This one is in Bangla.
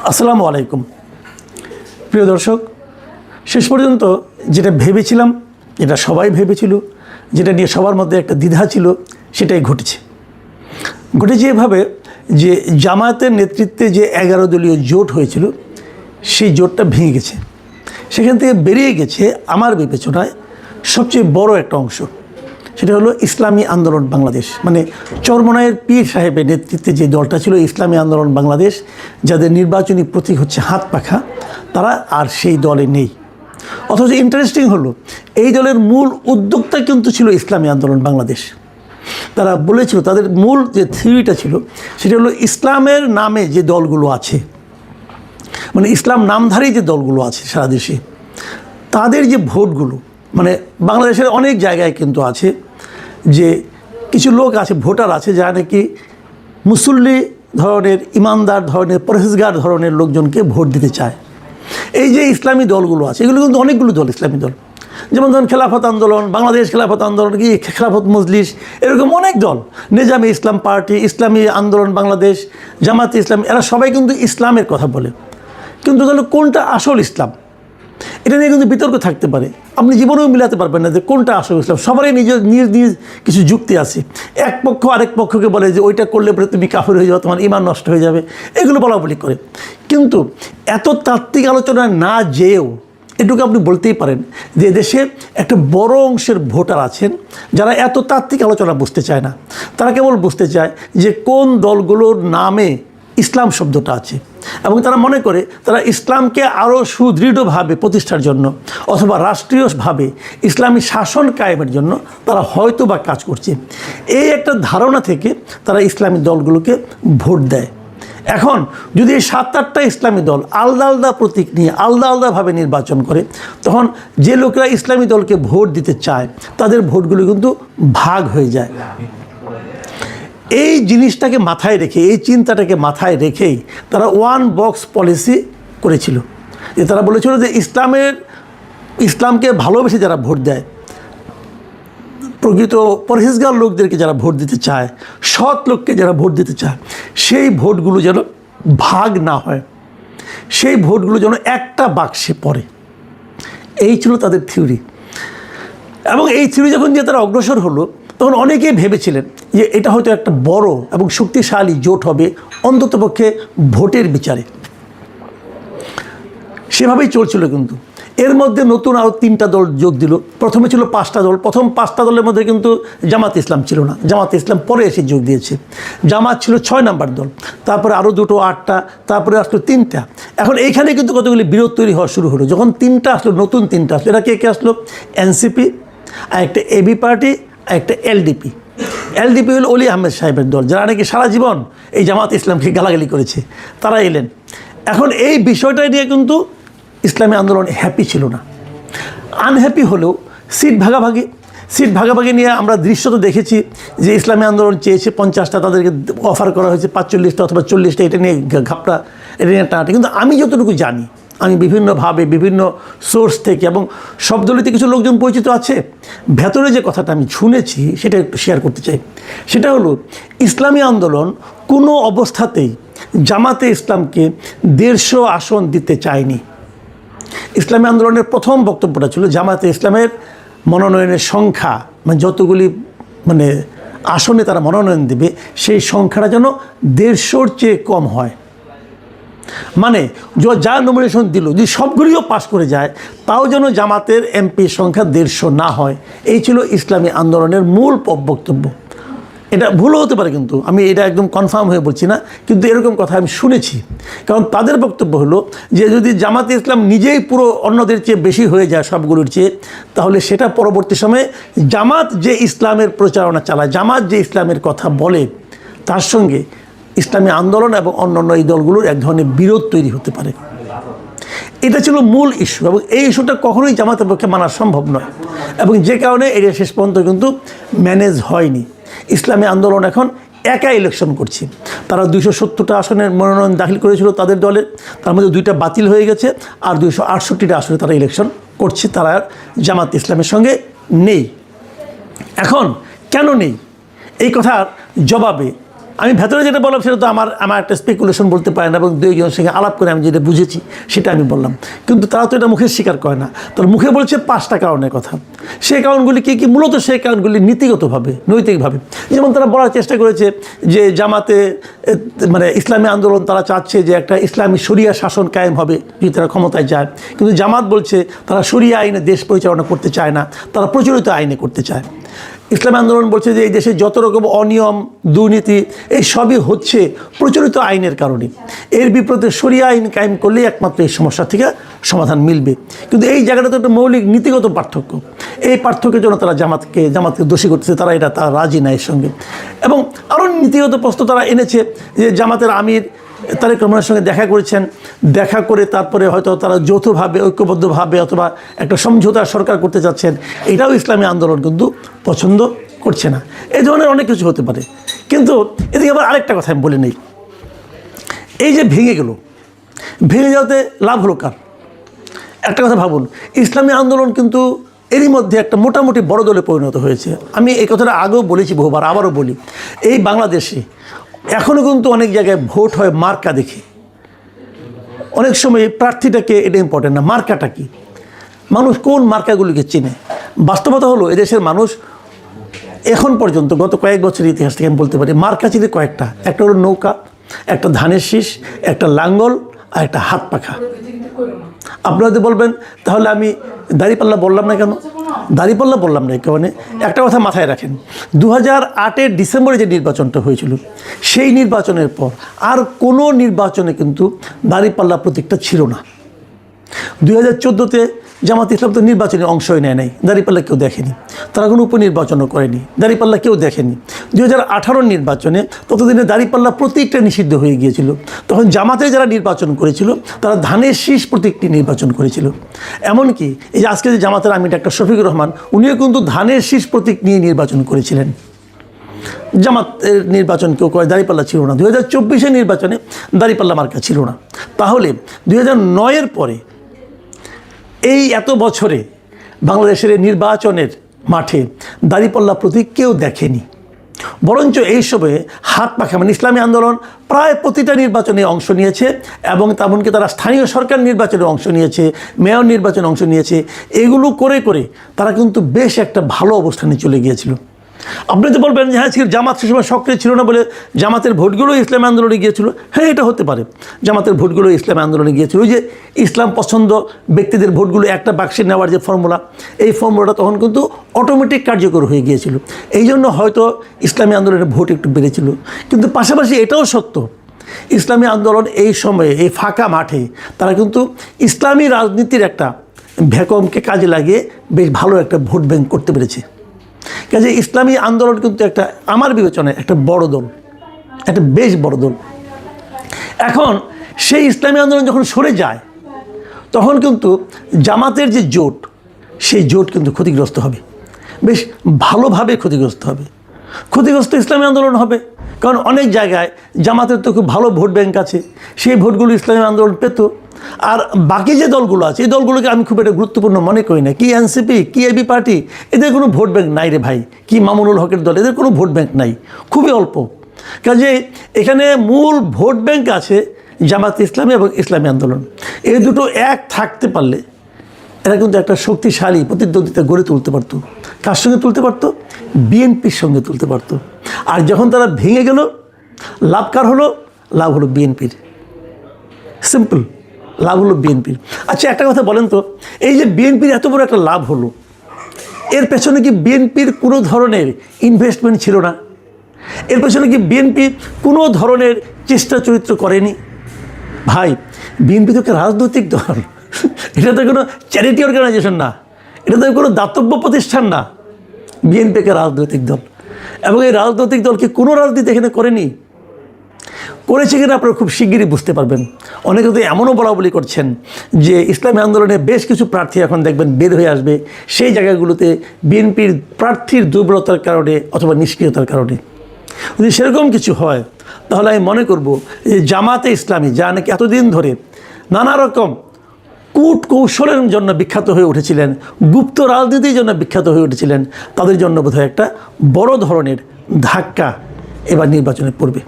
আসসালামু আলাইকুম প্রিয় দর্শক, শেষ পর্যন্ত যেটা ভেবেছিলাম, যেটা সবাই ভেবেছিল, যেটা নিয়ে সবার মধ্যে একটা দ্বিধা ছিল, সেটাই ঘটেছে এভাবে যে জামায়াতের নেতৃত্বে যে 11 দলীয় জোট হয়েছিল সেই জোটটা ভেঙে গেছে। সেখান থেকে বেরিয়ে গেছে আমার বিবেচনায় সবচেয়ে বড় একটা অংশ, সেটা হলো ইসলামী আন্দোলন বাংলাদেশ। মানে চরমনায়ের পীর সাহেবের নেতৃত্বে যে দলটা ছিল ইসলামী আন্দোলন বাংলাদেশ, যাদের নির্বাচনী প্রতীক হচ্ছে হাত পাখা, তারা আর সেই দলে নেই। অথচ ইন্টারেস্টিং হলো, এই দলের মূল উদ্যোক্তা কিন্তু ছিল ইসলামী আন্দোলন বাংলাদেশ। তারা বলেছিল, তাদের মূল যে থিওরিটা ছিল সেটা হলো ইসলামের নামে যে দলগুলো আছে, মানে ইসলাম নামধারী যে দলগুলো আছে সারা দেশে, তাদের যে ভোটগুলো, মানে বাংলাদেশের অনেক জায়গায় কিন্তু আছে যে কিছু লোক আছে, ভোটার আছে, যারা নাকি মুসল্লি ধরনের, ইমানদার ধরনের, পরহেজগার ধরনের লোকজনকে ভোট দিতে চায়। এই যে ইসলামী দলগুলো আছে, এগুলো কিন্তু অনেকগুলো দল, ইসলামী দল, যেমন ধরুন খেলাফত আন্দোলন, বাংলাদেশ খেলাফত আন্দোলন, কি খেলাফত মজলিস, এরকম অনেক দল, নিজামী ইসলাম পার্টি, ইসলামী আন্দোলন বাংলাদেশ, জামাতে ইসলাম, এরা সবাই কিন্তু ইসলামের কথা বলে। কিন্তু তাহলে কোনটা আসল ইসলাম, এটা নিয়ে কিন্তু বিতর্ক থাকতে পারে। আপনি জীবনেও মিলাতে পারবেন না যে কোনটা আসল ইসলাম। সবারই নিজ নিজ কিছু যুক্তি আছে। এক পক্ষ আরেক পক্ষকে বলে যে ওইটা করলে পরে তুমি কাফের হয়ে যাবে, তোমার ঈমান নষ্ট হয়ে যাবে, এগুলো বলাবলি করে। কিন্তু এত তাত্ত্বিক আলোচনা না যেয়েও এটুকু আপনি বলতেই পারেন যে দেশে একটা বড় অংশের ভোটার আছেন যারা এত তাত্ত্বিক আলোচনা বুঝতে চায় না। তারা কেবল বুঝতে চায় যে কোন দলগুলোর নামে ইসলাম শব্দটা আছে, এবং তারা মনে করে তারা ইসলামকে আরও সুদৃঢ়ভাবে প্রতিষ্ঠার জন্য অথবা রাষ্ট্রীয়ভাবে ইসলামী শাসন কায়েমের জন্য তারা হয়তো বা কাজ করছে। এই একটা ধারণা থেকে তারা ইসলামী দলগুলোকে ভোট দেয়। এখন যদি এই 7-8টা ইসলামী দল আলাদা আলাদা প্রতীক নিয়ে আলাদা আলাদাভাবে নির্বাচন করে, তখন যে লোকেরা ইসলামী দলকে ভোট দিতে চায় তাদের ভোটগুলো কিন্তু ভাগ হয়ে যায়। এই জিনিসটাকে মাথায় রেখে, এই চিন্তাটাকে মাথায় রেখেই তারা ওয়ান বক্স পলিসি করেছিল। যে তারা বলেছিল যে ইসলামকে ভালোবেসে যারা ভোট দেয়, প্রকৃত পরহেজগার লোকদেরকে যারা ভোট দিতে চায়, সৎ লোককে যারা ভোট দিতে চায়, সেই ভোটগুলো যেন ভাগ না হয়, সেই ভোটগুলো যেন একটা বাক্সে পড়ে। এই ছিল তাদের থিওরি। এবং এই থিওরি যখন যে তারা অগ্রসর হলো, তখন অনেকেই ভেবেছিলেন যে এটা হয়তো একটা বড় এবং শক্তিশালী জোট হবে, অন্ততপক্ষে ভোটের বিচারে। সেভাবেই চলছিল। কিন্তু এর মধ্যে নতুন আরও 3টা দল যোগ দিল। প্রথমে ছিল 5টা দল। প্রথম 5টা দলের মধ্যে কিন্তু জামাতে ইসলাম ছিল না। জামাতে ইসলাম পরে এসে যোগ দিয়েছে। জামাত ছিল 6 নম্বর দল, তারপরে আরও 2টো 8টা, তারপরে আসলো 3টা। এখন এইখানে কিন্তু কতগুলি বিরোধ তৈরি হওয়া শুরু হলো। যখন 3টা আসলো, নতুন 3টা আসলো, এরা কে আসলো? এনসিপি, আর একটা এবি পার্টি, আর একটা এলডিপি। এলডিপি হলো অলি আহমেদ সাহেবের দল, যারা নাকি সারা জীবন এই জামাত ইসলামকে গালাগালি করেছে, তারা এলেন। এখন এই বিষয়টা নিয়ে কিন্তু ইসলামী আন্দোলন হ্যাপি ছিল না। আনহ্যাপি হলেও সিট ভাগাভাগি নিয়ে আমরা দৃশ্য তো দেখেছি যে ইসলামী আন্দোলন চেয়েছে 50টা, তাদেরকে অফার করা হয়েছে 45টা অথবা 40টা। এটা নিয়ে ঘাপটা, এটা নিয়ে টানাটা। কিন্তু আমি যতটুকু জানি, আমি বিভিন্নভাবে বিভিন্ন সোর্স থেকে, এবং সব দলিতে কিছু লোকজন পরিচিত আছে, ভেতরে যে কথাটা আমি শুনেছি সেটা একটু শেয়ার করতে চাই। সেটা হলো, ইসলামী আন্দোলন কোনো অবস্থাতেই জামাতে ইসলামকে 150 আসন দিতে চায়নি। ইসলামী আন্দোলনের প্রথম বক্তব্যটা ছিল জামাতে ইসলামের মনোনয়নের সংখ্যা, মানে যতগুলি আসনে তারা মনোনয়ন দেবে, সেই সংখ্যাটা যেন 150-র চেয়ে কম হয়। মানে যা নমিনেশন দিল, যদি সবগুলিও পাস করে যায়, তাও যেন জামাতের এমপির সংখ্যা 150 না হয়। এই ছিল ইসলামী আন্দোলনের মূল বক্তব্য। এটা ভুলও হতে পারে, কিন্তু আমি এটা একদম কনফার্ম হয়ে বলছি না, কিন্তু এরকম কথা আমি শুনেছি। কারণ তাদের বক্তব্য হলো যে যদি জামাতে ইসলাম নিজেই পুরো অন্যদের চেয়ে বেশি হয়ে যায় সবগুলোর চেয়ে, তাহলে সেটা পরবর্তী সময়ে জামাত যে ইসলামের প্রচারণা চালায়, জামাত যে ইসলামের কথা বলে, তার সঙ্গে ইসলামী আন্দোলন এবং অন্যান্য এই দলগুলোর এক ধরনের বিরোধ তৈরি হতে পারে। এটা ছিল মূল ইস্যু, এবং এই ইস্যুটা কখনোই জামাতের পক্ষে মানা সম্ভব নয়, এবং যে কারণে এটা শেষ পর্যন্ত কিন্তু ম্যানেজ হয়নি। ইসলামী আন্দোলন এখন একা ইলেকশন করছে। তারা 270টা আসনের মনোনয়ন দাখিল করেছিল তাদের দলে, তার মধ্যে 2টা বাতিল হয়ে গেছে, আর 268টা আসনে তারা ইলেকশন করছে। তারা জামাত ইসলামের সঙ্গে নেই। এখন কেন নেই, এই কথার জবাবে আমি ভেতরে যেটা বললাম সেটা তো আমার একটা স্পেকুলেশন বলতে পারে না, এবং দুইজনের সঙ্গে আলাপ করে আমি যেটা বুঝেছি সেটা আমি বললাম। কিন্তু তারা তো এটা মুখে স্বীকার করে না। তার মুখে বলছে 5টা কারণের কথা। সেই কারণগুলি কী মূলত সেই কারণগুলি নীতিগতভাবে, নৈতিকভাবে। যেমন তারা বলার চেষ্টা করেছে যে জামাতে মানে ইসলামী আন্দোলন তারা চাচ্ছে যে একটা ইসলামী শরিয়া শাসন কায়েম হবে যদি তারা ক্ষমতায় যায়। কিন্তু জামাত বলছে তারা শরিয়া আইনে দেশ পরিচালনা করতে চায় না, তারা প্রচলিত আইনে করতে চায়। ইসলামী আন্দোলন বলছে যে এই দেশে যত রকম অনিয়ম, দুর্নীতি এই সবই হচ্ছে প্রচলিত আইনের কারণে। এর বিপরীতে শরিয়া আইন কায়েম করলেই একমাত্র এই সমস্যা থেকে সমাধান মিলবে। কিন্তু এই জায়গাটা তো একটা মৌলিক নীতিগত পার্থক্য। এই পার্থক্যের জন্য তারা জামাতকে দোষী করতেছে, তারা রাজি না এর সঙ্গে। এবং আরও নীতিগত প্রশ্ন তারা এনেছে যে জামাতের আমির তারেক রহমানের সঙ্গে দেখা করেছেন, দেখা করে তারপরে হয়তো তারা যৌথভাবে, ঐক্যবদ্ধভাবে অথবা একটা সমঝোতা সরকার করতে চাচ্ছেন। এটাও ইসলামী আন্দোলন কিন্তু পছন্দ করছে না। এই ধরনের অনেক কিছু হতে পারে। কিন্তু এদিকে আবার আরেকটা কথা আমি বলে নেই, এই যে ভেঙে যাওয়াতে লাভ হলো কার? একটা কথা ভাবুন, ইসলামী আন্দোলন কিন্তু এরই মধ্যে একটা মোটামুটি বড় দলে পরিণত হয়েছে। আমি এই কথাটা আগেও বলেছি বহুবার, আবারও বলি, এই বাংলাদেশে এখনও কিন্তু অনেক জায়গায় ভোট হয় মার্কা দেখে। অনেক সময় প্রার্থীটাকে এটা ইম্পর্টেন্ট না, মার্কাটা কি, মানুষ কোন মার্কাগুলিকে চেনে। বাস্তবতা হলো এদেশের মানুষ এখন পর্যন্ত গত কয়েক বছরের ইতিহাস থেকে আমি বলতে পারি মার্কা ছিল কয়েকটা। একটা হলো নৌকা, একটা ধানের শীষ, একটা লাঙ্গল আর একটা হাত পাখা। আপনারা যদি বলবেন তাহলে আমি দাঁড়িপাল্লা বললাম না কেন? দাঁড়িপাল্লা বললাম না কারণে একটা কথা মাথায় রাখেন, 2008-এর ডিসেম্বরে যে নির্বাচনটা হয়েছিল সেই নির্বাচনের পর আর কোনো নির্বাচনে কিন্তু দাঁড়িপাল্লা প্রতীকটা ছিল না। 2014-তে জামাত ইসলাম তো নির্বাচনে অংশই নেয় নাই, দাঁড়িপাল্লা কেউ দেখেনি। তারা কোনো উপনির্বাচনও করেনি, দাঁড়িপাল্লা কেউ দেখেনি। 2018 নির্বাচনে ততদিনে দাঁড়িপাল্লা প্রতীকটা নিষিদ্ধ হয়ে গিয়েছিল। তখন জামাতে যারা নির্বাচন করেছিল তারা ধানের শীষ প্রতীকটি নির্বাচন করেছিল। এমনকি এই যে আজকে যে জামাতের আমির ডাক্তার শফিকুর রহমান, উনিও কিন্তু ধানের শীষ প্রতীক নিয়ে নির্বাচন করেছিলেন। জামাতের নির্বাচন কেউ করে, দাঁড়িপাল্লা ছিল না। 2024-এর নির্বাচনে দাঁড়িপাল্লা মার্কা ছিল না। তাহলে 2009-এর পরে এই এত বছরে বাংলাদেশের নির্বাচনের মাঠে দাঁড়িপাল্লা প্রতীক কেউ দেখেনি। বরঞ্চ এই সময়ে হাত পাখা মানে ইসলামী আন্দোলন প্রায় প্রতিটা নির্বাচনে অংশ নিয়েছে, এবং তেমনকি তারা স্থানীয় সরকার নির্বাচনে অংশ নিয়েছে, মেয়র নির্বাচনে অংশ নিয়েছে। এগুলো করে করে তারা কিন্তু বেশ একটা ভালো অবস্থানে চলে গিয়েছিল। আপনি তো বলবেন যে হ্যাঁ জামাত সে সময় সক্রিয় ছিল না বলে জামাতের ভোটগুলো ইসলামী আন্দোলনে গিয়েছিল। হ্যাঁ, এটা হতে পারে, জামাতের ভোটগুলো ইসলামী আন্দোলনে গিয়েছিল। ওই যে ইসলাম পছন্দ ব্যক্তিদের ভোটগুলো একটা বাক্সে নেওয়ার যে ফর্মুলা, এই ফর্মুলাটা তখন কিন্তু অটোমেটিক কার্যকর হয়ে গিয়েছিল। এই জন্য হয়তো ইসলামী আন্দোলনের ভোট একটু বেড়েছিল। কিন্তু পাশাপাশি এটাও সত্য, ইসলামী আন্দোলন এই সময়ে এই ফাঁকা মাঠে তারা কিন্তু ইসলামী রাজনীতির একটা ভ্যাকুয়ামকে কাজে লাগিয়ে বেশ ভালো একটা ভোট ব্যাংক করতে পেরেছে। কাজে ইসলামী আন্দোলন কিন্তু একটা আমার বিবেচনায় একটা বড় দল, একটা বেশ বড় দল। এখন সেই ইসলামী আন্দোলন যখন সরে যায় তখন কিন্তু জামাতের যে জোট, সেই জোট কিন্তু ক্ষতিগ্রস্ত হবে, বেশ ভালোভাবে ক্ষতিগ্রস্ত হবে। ক্ষতিগ্রস্ত ইসলামী আন্দোলন হবে, কারণ অনেক জায়গায় জামাতের তো খুব ভালো ভোট ব্যাংক আছে, সেই ভোটগুলো ইসলামী আন্দোলন পেত। আর বাকি যে দলগুলো আছে এই দলগুলোকে আমি খুব একটা গুরুত্বপূর্ণ মনে করি না। কি এনসিপি, কি এবি পার্টি, এদের কোনো ভোট ব্যাংক নাই রে ভাই। কি মামুনুল হকের দল, এদের কোনো ভোট ব্যাংক নাই, খুবই অল্প। কাজে এখানে মূল ভোট ব্যাংক আছে জামাত ইসলামী এবং ইসলামী আন্দোলন। এই দুটো এক থাকতে পারলে এরা কিন্তু একটা শক্তিশালী প্রতিদ্বন্দ্বিতা গড়ে তুলতে পারত। কার সঙ্গে তুলতে পারত? বিএনপির সঙ্গে তুলতে পারত। আর যখন তারা ভেঙে গেল, লাভ কার হলো? লাভ হলো বিএনপির। সিম্পল, লাভ হলো বিএনপির। আচ্ছা, একটা কথা বলেন তো, এই যে বিএনপির এত বড় একটা লাভ হলো, এর পেছনে কি বিএনপির কোনো ধরনের ইনভেস্টমেন্ট ছিল না? এর পেছনে কি বিএনপি কোনো ধরনের চেষ্টা চরিত্র করেনি? ভাই, বিএনপি তো একটা রাজনৈতিক দল, এটা তো কোনো চ্যারিটি অর্গানাইজেশন না, এটা তো কোনো দাতব্য প্রতিষ্ঠান না। বিএনপি একটা রাজনৈতিক দল, এবং এই রাজনৈতিক দলকে কোনো রাজনীতি এখানে করেনি। করেছে কিনা আপনারা খুব শিগগিরই বুঝতে পারবেন। অনেকে তো এমনও বলাবলি করছেন যে ইসলামী আন্দোলনে বেশ কিছু প্রার্থী এখন দেখবেন বের হয়ে আসবে সেই জায়গাগুলোতে বিএনপির প্রার্থীর দুর্বলতার কারণে অথবা নিষ্ক্রিয়তার কারণে। যদি সেরকম কিছু হয় তাহলে আমি মনে করব যে জামাতে ইসলামী, যা নাকি এতদিন ধরে নানা রকম কূট কৌশলের জন্য বিখ্যাত হয়ে উঠেছিলেন, গুপ্ত রাজনীতির জন্য বিখ্যাত হয়ে উঠেছিলেন, তাদের জন্য বোধহয় একটা বড় ধরনের ধাক্কা এবার নির্বাচনে পড়বে।